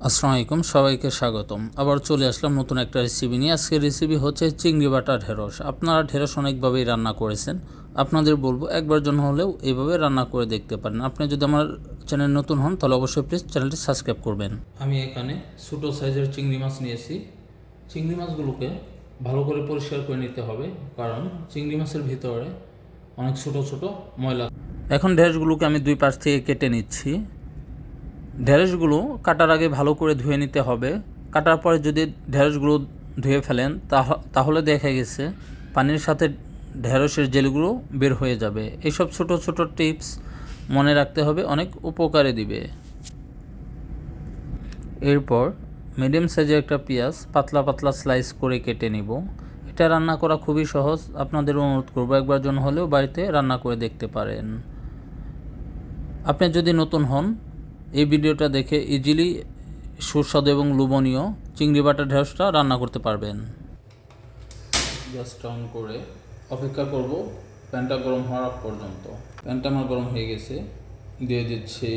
আসসালামু আলাইকুম, সবাইকে স্বাগতম। আবার চলে আসলাম নতুন একটা রেসিপি নিয়ে। আজকের রেসিপি হচ্ছে চিংড়ি বাটা ঢেঁড়স। আপনারা ঢেঁড়স অনেকভাবেই রান্না করেছেন, আপনাদের বলবো একবার জন্য হলেও এইভাবে রান্না করে দেখতে পারেন। আপনি যদি আমার চ্যানেল নতুন হন তাহলে অবশ্যই প্লিজ চ্যানেলটি সাবস্ক্রাইব করবেন। আমি এখানে ছোটো সাইজের চিংড়ি মাছ নিয়েছি। চিংড়ি মাছগুলোকে ভালো করে পরিষ্কার করে নিতে হবে, কারণ চিংড়ি মাছের ভিতরে অনেক ছোট ছোট ময়লা। এখন ঢেঁড়সগুলোকে আমি দুই পাশ থেকে কেটে নিচ্ছি। ঢেঁড়সগুলো কাটার আগে ভালো করে ধুয়ে নিতে হবে। কাটার পরে যদি ঢেঁড়সগুলো ধুয়ে ফেলেন তাহলে দেখা গেছে পানির সাথে ঢেঁড়সের জেলগুলো বের হয়ে যাবে। এইসব ছোট ছোট টিপস মনে রাখতে হবে, অনেক উপকারে দিবে। এরপর মিডিয়াম সাইজের একটা পেঁয়াজ পাতলা পাতলা স্লাইস করে কেটে নিব। এটা রান্না করা খুবই সহজ, আপনাদের অনুরোধ করব একবার জন্য হলেও বাড়িতে রান্না করে দেখতে পারেন। আপনি যদি নতুন হন, এই ভিডিওটা দেখে ইজিলি সুস্বাদু এবং লোভনীয় চিংড়ি বাটা ঢেঁড়সটা রান্না করতে পারবেন। গ্যাসটা অন করে অপেক্ষা করব প্যানটা গরম হওয়ার পর্যন্ত। প্যানটা আমার গরম হয়ে গেছে, দিয়ে দিচ্ছি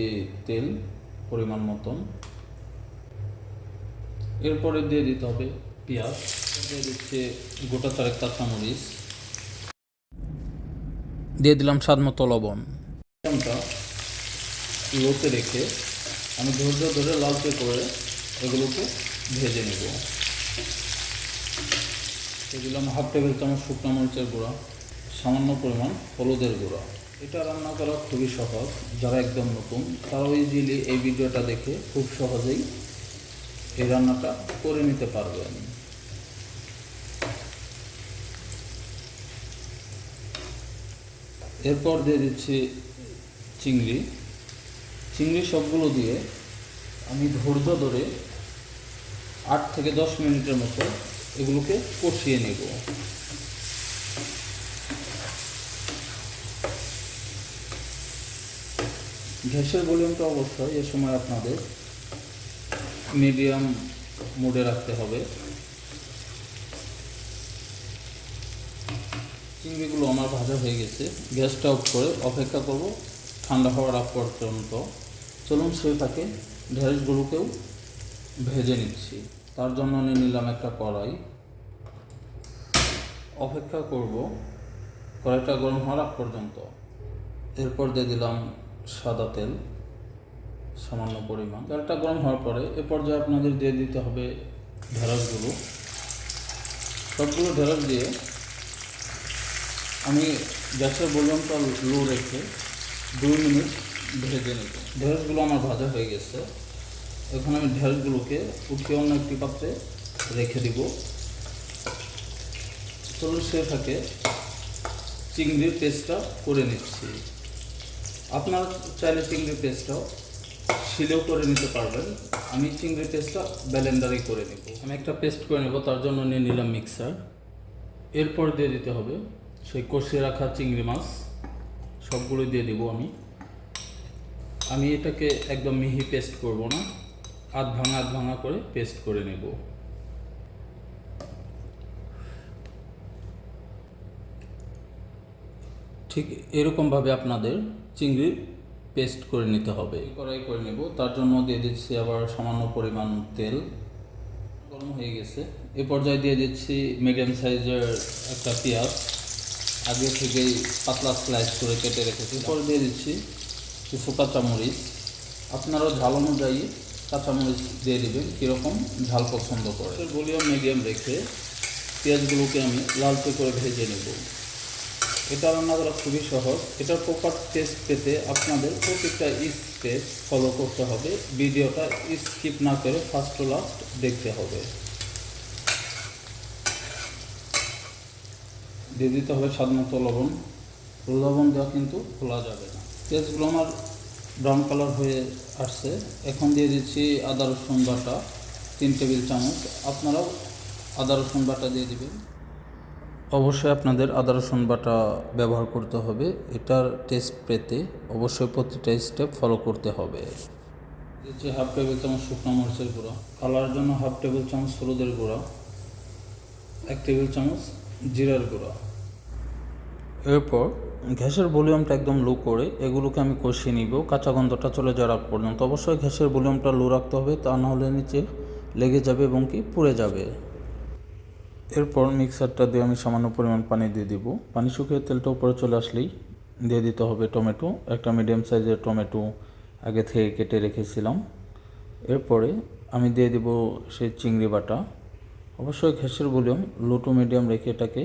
তেল পরিমাণ মতন। এরপরে দিয়ে দিতে হবে পেঁয়াজ, দিয়ে দিচ্ছে গোটা চারেক কাঁচামরিচ, দিয়ে দিলাম স্বাদ মতো লবণ। লোতে রেখে আমি ধৈর্য ধরে লালচে করে এগুলোকে ভেজে নেব। দিলাম হাফ টেবিল চামচ শুকনো মরিচের গুঁড়া, সামান্য পরিমাণ হলুদের গুঁড়া। এটা রান্না করা খুবই সহজ, যারা একদম নতুন তারাও ইজিলি এই ভিডিওটা দেখে খুব সহজেই এই রান্নাটা করে নিতে পারবেন। এরপর দিয়ে দিচ্ছি চিংড়ি। সবগুলো দিয়ে আমি ধৈর্য ধরে 8 থেকে 10 মিনিটের মতো এগুলোকে কষিয়ে নেব। গ্যাসের ভলিউমটা অবশ্যই এ সময় আপনাদের মিডিয়াম মোডে রাখতে হবে। চিংড়িগুলো আমার ভাজা হয়ে গেছে, গ্যাসটা অফ করে অপেক্ষা করব ঠান্ডা হওয়ার আগ পর্যন্ত। চলুন সেই ফাঁকে ঢেঁড়সগুলোকেও ভেজে নিচ্ছি। তার জন্য নিয়ে নিলাম একটা কড়াই, অপেক্ষা করব কড়াইটা গরম হওয়ার আগ পর্যন্ত। এরপর দিয়ে দিলাম সাদা তেল সামান্য পরিমাণ। তেলটা গরম হওয়ার পরে এ পর্যায়ে আপনাদের দিয়ে দিতে হবে ঢেঁড়সগুলো। সবগুলো ঢেঁড়স দিয়ে আমি গ্যাসের ভলিউমটা লো রেখে 2 মিনিট ভেজে নেব। ঢেঁড়সগুলো আমার ভাজা হয়ে গেছে, এখন আমি ঢেঁড়সগুলোকে উঠিয়ে অন্য একটি পাত্রে রেখে দিব। চলুন সে থাকে চিংড়ির পেস্টটা করে নিচ্ছি। আপনারা চাইলে চিংড়ির পেস্টটাও শিলেও করে নিতে পারবেন, আমি চিংড়ির পেস্টটা ব্লেন্ডারেই করে নেব। আমি একটা পেস্ট করে নেব, তার জন্য নিয়ে নিলাম মিক্সার। এরপর দিয়ে দিতে হবে সেই কষিয়ে রাখা চিংড়ি মাছ, সবগুলো দিয়ে দেব। আমি এটাকে একদম মিহি পেস্ট করব না, আধ ভাঙা করে পেস্ট করে নেব। ঠিক এরকমভাবে আপনাদের চিংড়ির পেস্ট করে নিতে হবে। কড়াই করে নেব, তার জন্য দিয়ে দিচ্ছি আবার সামান্য পরিমাণ তেল। গরম হয়ে গেছে, এ পর্যায়ে দিয়ে দিচ্ছি মিডিয়াম সাইজের একটা পেঁয়াজ, আগে থেকেই পাতলা স্লাইস করে কেটে রেখেছি। এরপর দিয়ে দিচ্ছি কিছু কাঁচামরিচ। আপনারাও ঝাল অনুযায়ী কাঁচামরিচ দিয়ে দেবেন কীরকম ঝাল পছন্দ করে। ভলিউম মিডিয়াম রেখে পেঁয়াজগুলোকে আমি লালচে করে ভেজে নেব। এটা রান্না করা খুবই সহজ। এটার প্রপার টেস্ট পেতে আপনাদের প্রত্যেকটা স্টেপ ফলো করতে হবে, ভিডিওটা স্কিপ না করে ফার্স্ট টু লাস্ট দেখতে হবে। দিয়ে দিতে হবে স্বাদ মতো লবণ। লবণ দেওয়া কিন্তু খোলা যাবে না। পেঁয়াজগুলো আমার ব্রাউন কালার হয়ে আসছে, এখন দিয়ে দিচ্ছি আদা রসুন বাটা 3 টেবিল চামচ। আপনারাও আদা রসুন বাটা দিয়ে দিবেন। অবশ্যই আপনাদের আদা রসুন বাটা ব্যবহার করতে হবে, এটার টেস্ট পেতে অবশ্যই প্রতিটা স্টেপ ফলো করতে হবে। দিচ্ছি হাফ টেবিল চামচ শুকনো মরিচের গুঁড়া, কালারের জন্য হাফ টেবিল চামচ হলুদের গুঁড়া, 1 টেবিল চামচ জিরার গুঁড়া। এরপর গ্যাসের ভলিউমটা একদম লো করে এগুলোকে আমি কষিয়ে নিব কাঁচা গন্ধটা চলে যাওয়ার আগ পর্যন্ত। অবশ্যই গ্যাসের ভলিউমটা লো রাখতে হবে, তা না হলে নিচে লেগে যাবে এবং কি পুড়ে যাবে। এরপর মিক্সারটা দিয়ে আমি সামান্য পরিমাণ পানি দিয়ে দিব। পানি শুকিয়ে তেলটা উপরে চলে আসলেই দিয়ে দিতে হবে টমেটো। একটা মিডিয়াম সাইজের টমেটো আগে থেকে কেটে রেখেছিলাম। এরপরে আমি দিয়ে দিব সেই চিংড়ি বাটা। অবশ্যই গ্যাসের ভলিউম লো টু মিডিয়াম রেখে এটাকে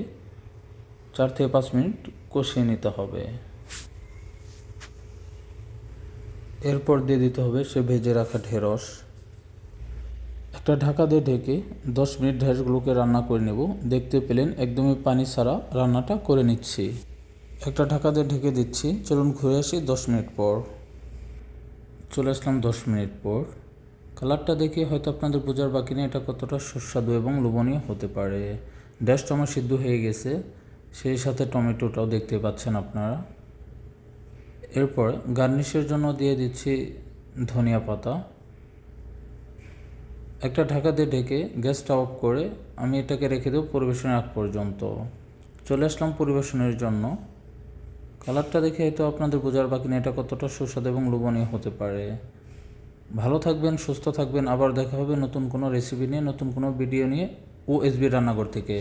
4 থেকে 5 মিনিট কষিয়ে নিতে হবে। এরপর দিয়ে দিতে হবে সে ভেজে রাখা ঢেঁড়স। একটা ঢাকা দিয়ে ঢেকে 10 মিনিট ঢেঁড়সগুলোকে রান্না করে নেব। দেখতে পেলেন একদমই পানি ছাড়া রান্নাটা করে নিচ্ছি। একটা ঢাকা দিয়ে ঢেকে দিচ্ছি। চলুন ঘুরে আসি 10 মিনিট পর। চলে আসলাম 10 মিনিট পর। কালারটা দেখে হয়তো আপনাদের বোঝার বাকি নেই এটা কতটা সুস্বাদু এবং লোভনীয় হতে পারে। ঢেঁড়সটা আমার সিদ্ধ হয়ে গেছে, সেই সাথে টমেটোটাও দেখতে পাচ্ছেন আপনারা। এরপর গার্নিশের জন্য দিয়ে দিচ্ছি ধনিয়া পাতা। একটা ঢাকা দিয়ে ঢেকে গ্যাসটা অফ করে আমি এটাকে রেখে দেব পরিবেশনের আগ পর্যন্ত। চলে আসলাম পরিবেশনের জন্য। কালারটা দেখে হয়তো আপনাদের বোঝার বাকি নেই এটা কতটা সুস্বাদু এবং লোভনীয় হতে পারে। ভালো থাকবেন, সুস্থ থাকবেন। আবার দেখা হবে নতুন কোনো রেসিপি নিয়ে, নতুন কোনো ভিডিও নিয়ে OSB রান্নাঘর থেকে।